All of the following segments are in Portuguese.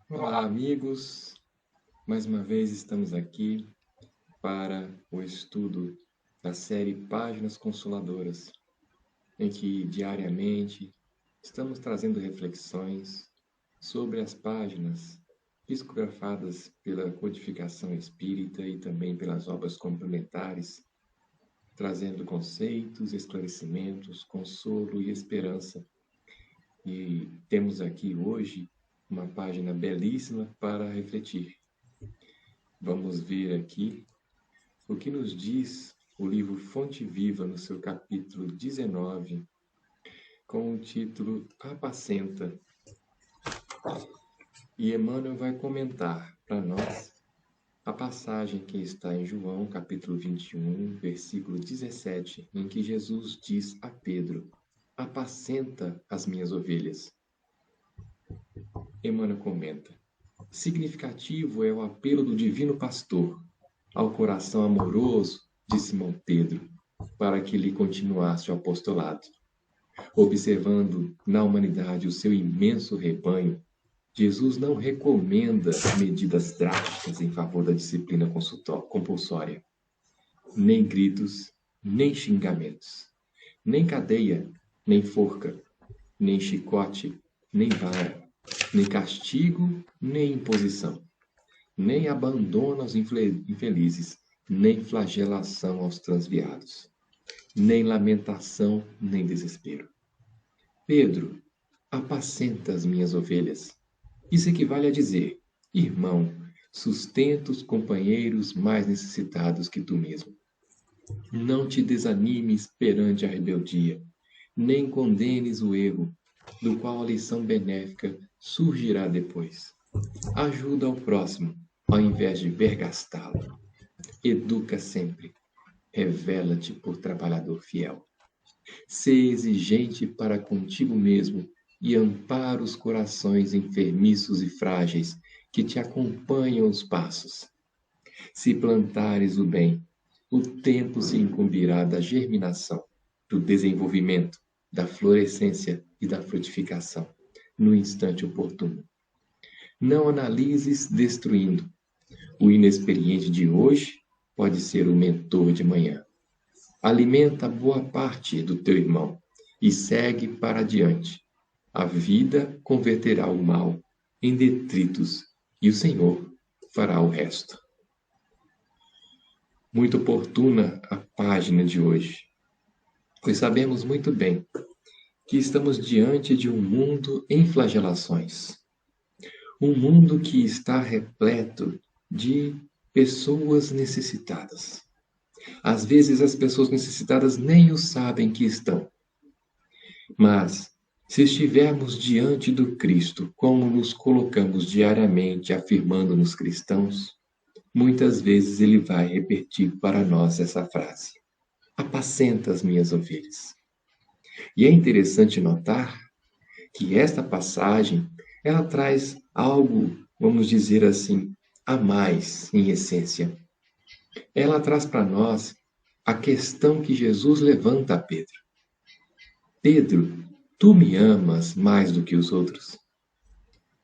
Olá, amigos. Mais uma vez estamos aqui para o estudo da série Páginas Consoladoras, em que diariamente estamos trazendo reflexões sobre as páginas psicografadas pela codificação espírita e também pelas obras complementares, trazendo conceitos, esclarecimentos, consolo e esperança. E temos aqui hoje uma página belíssima para refletir. Vamos ver aqui o que nos diz o livro Fonte Viva no seu capítulo 19, com o título Apacenta. E Emmanuel vai comentar para nós a passagem que está em João, capítulo 21, versículo 17, em que Jesus diz a Pedro: apacenta as minhas ovelhas. Emmanuel comenta: significativo é o apelo do Divino Pastor ao coração amoroso de Simão Pedro, para que lhe continuasse o apostolado. Observando na humanidade o seu imenso rebanho, Jesus não recomenda medidas drásticas em favor da disciplina compulsória, nem gritos, nem xingamentos, nem cadeia, nem forca, nem chicote, nem vara, nem castigo, nem imposição, nem abandono aos infelizes, nem flagelação aos transviados, nem lamentação, nem desespero. Pedro, apacenta as minhas ovelhas. Isso equivale a dizer: irmão, sustenta os companheiros mais necessitados que tu mesmo. Não te desanimes perante a rebeldia, nem condenes o erro, do qual a lição benéfica surgirá depois. Ajuda ao próximo, ao invés de vergastá-lo. Educa sempre. Revela-te por trabalhador fiel. Sê exigente para contigo mesmo e ampara os corações enfermiços e frágeis que te acompanham os passos. Se plantares o bem, o tempo se incumbirá da germinação, do desenvolvimento, da florescência e da frutificação, no instante oportuno. Não analises destruindo. O inexperiente de hoje pode ser o mentor de manhã. Alimenta boa parte do teu irmão e segue para adiante. A vida converterá o mal em detritos e o Senhor fará o resto. Muito oportuna a página de hoje, pois sabemos muito bem que estamos diante de um mundo em flagelações. Um mundo que está repleto de pessoas necessitadas. Às vezes as pessoas necessitadas nem o sabem que estão. Mas, se estivermos diante do Cristo, como nos colocamos diariamente afirmando-nos cristãos, muitas vezes ele vai repetir para nós essa frase: apacenta as minhas ovelhas. E é interessante notar que esta passagem, ela traz algo, vamos dizer assim, a mais em essência. Ela traz para nós a questão que Jesus levanta a Pedro. Pedro, tu me amas mais do que os outros?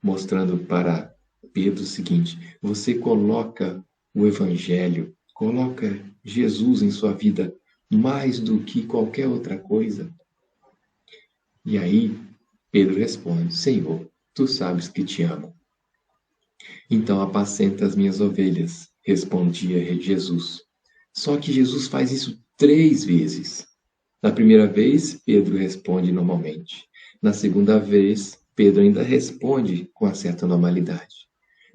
Mostrando para Pedro o seguinte: você coloca o Evangelho, coloca Jesus em sua vida mais do que qualquer outra coisa? E aí, Pedro responde: Senhor, tu sabes que te amo. Então apacenta as minhas ovelhas, respondia Jesus. Só que Jesus faz isso 3 vezes. Na primeira vez, Pedro responde normalmente. Na segunda vez, Pedro ainda responde com uma certa normalidade.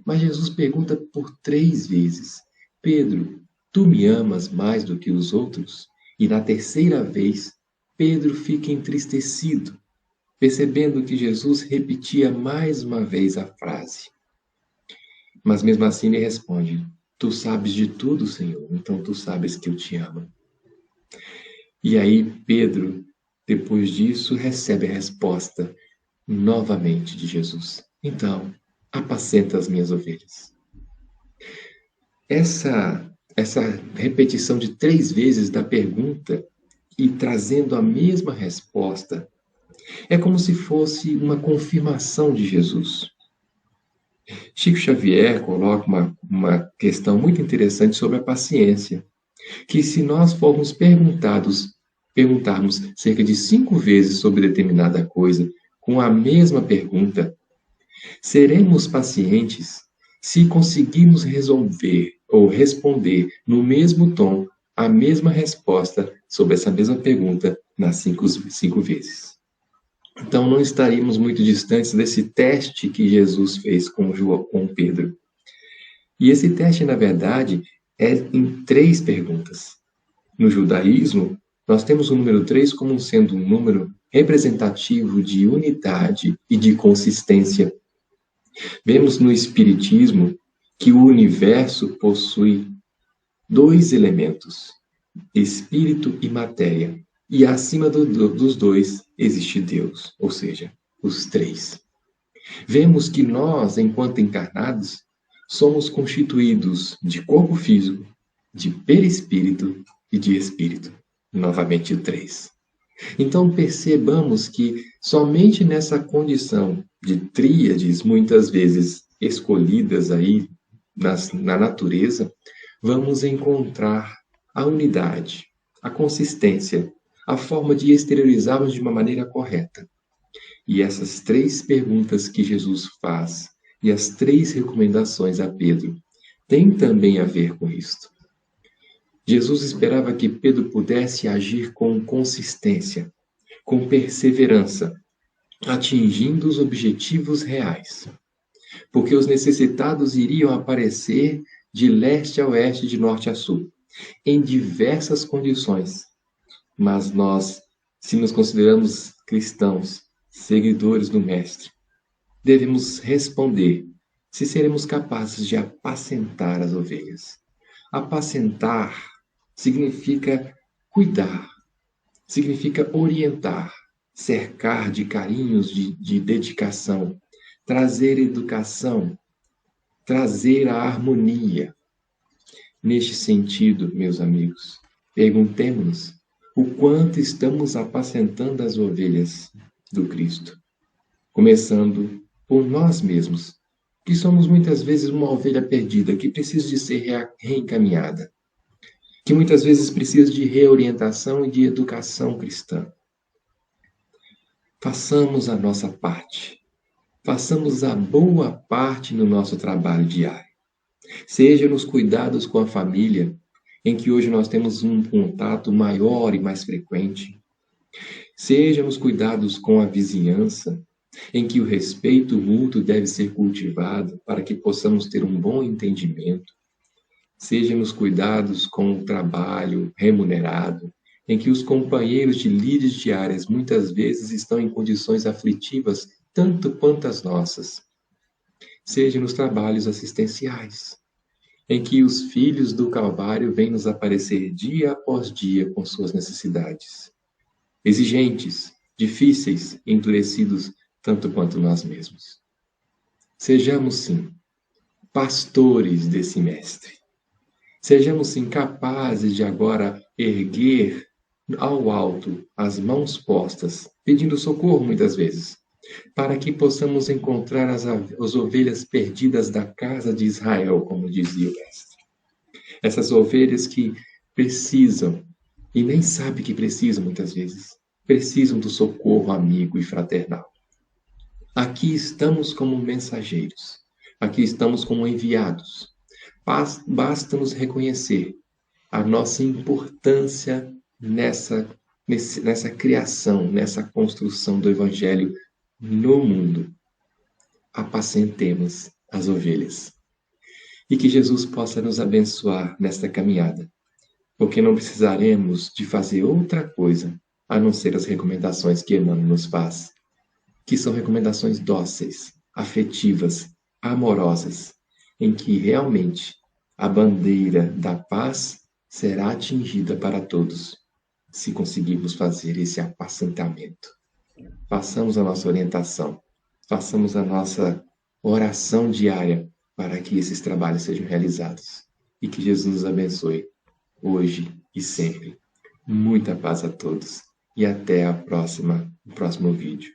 Mas Jesus pergunta por 3 vezes: Pedro, tu me amas mais do que os outros? E na terceira vez, Pedro fica entristecido, percebendo que Jesus repetia mais uma vez a frase. Mas mesmo assim ele responde: tu sabes de tudo, Senhor, então tu sabes que eu te amo. E aí Pedro, depois disso, recebe a resposta novamente de Jesus: então, apacenta as minhas ovelhas. Essa repetição de 3 vezes da pergunta e trazendo a mesma resposta é como se fosse uma confirmação de Jesus. Chico Xavier coloca uma questão muito interessante sobre a paciência, que se nós formos perguntarmos cerca de 5 vezes sobre determinada coisa, com a mesma pergunta, seremos pacientes se conseguirmos resolver ou responder no mesmo tom a mesma resposta sobre essa mesma pergunta nas 5 vezes. Então não estaríamos muito distantes desse teste que Jesus fez com Pedro. E esse teste, na verdade, é em 3 perguntas. No judaísmo, nós temos o número 3 como sendo um número representativo de unidade e de consistência. Vemos no Espiritismo que o universo possui 2 elementos, espírito e matéria, e acima dos 2 existe Deus, ou seja, os 3. Vemos que nós, enquanto encarnados, somos constituídos de corpo físico, de perispírito e de espírito. Novamente o 3. Então percebamos que somente nessa condição de tríades, muitas vezes escolhidas aí na natureza, vamos encontrar a unidade, a consistência, a forma de exteriorizarmos de uma maneira correta. E essas 3 perguntas que Jesus faz e as 3 recomendações a Pedro têm também a ver com isto. Jesus esperava que Pedro pudesse agir com consistência, com perseverança, atingindo os objetivos reais. Porque os necessitados iriam aparecer de leste a oeste, de norte a sul, em diversas condições. Mas nós, se nos consideramos cristãos, seguidores do Mestre, devemos responder se seremos capazes de apacentar as ovelhas. Apacentar significa cuidar, significa orientar, cercar de carinhos, de dedicação, trazer educação, trazer a harmonia. Neste sentido, meus amigos, perguntemos-nos o quanto estamos apacentando as ovelhas do Cristo, começando por nós mesmos, que somos muitas vezes uma ovelha perdida, que precisa de ser reencaminhada, que muitas vezes precisa de reorientação e de educação cristã. Façamos a nossa parte. Façamos a boa parte no nosso trabalho diário. Seja nos cuidados com a família, em que hoje nós temos um contato maior e mais frequente. Seja nos cuidados com a vizinhança, em que o respeito mútuo deve ser cultivado para que possamos ter um bom entendimento. Seja nos cuidados com o trabalho remunerado, em que os companheiros de lides diárias muitas vezes estão em condições aflitivas tanto quanto as nossas. Seja nos trabalhos assistenciais, em que os filhos do Calvário vêm nos aparecer dia após dia com suas necessidades. Exigentes, difíceis, endurecidos tanto quanto nós mesmos. Sejamos, sim, pastores desse Mestre. Sejamos, sim, capazes de agora erguer ao alto as mãos postas, pedindo socorro muitas vezes, para que possamos encontrar as ovelhas perdidas da casa de Israel, como dizia o Mestre. Essas ovelhas que precisam, e nem sabem que precisam muitas vezes, precisam do socorro amigo e fraternal. Aqui estamos como mensageiros, aqui estamos como enviados. Basta-nos reconhecer a nossa importância nessa criação, nessa construção do Evangelho no mundo. Apacentemos as ovelhas. E que Jesus possa nos abençoar nesta caminhada, porque não precisaremos de fazer outra coisa a não ser as recomendações que Emmanuel nos faz, que são recomendações dóceis, afetivas, amorosas, em que realmente a bandeira da paz será atingida para todos, se conseguirmos fazer esse apacentamento. Façamos a nossa orientação, façamos a nossa oração diária para que esses trabalhos sejam realizados. E que Jesus nos abençoe, hoje e sempre. Muita paz a todos e até o próximo vídeo.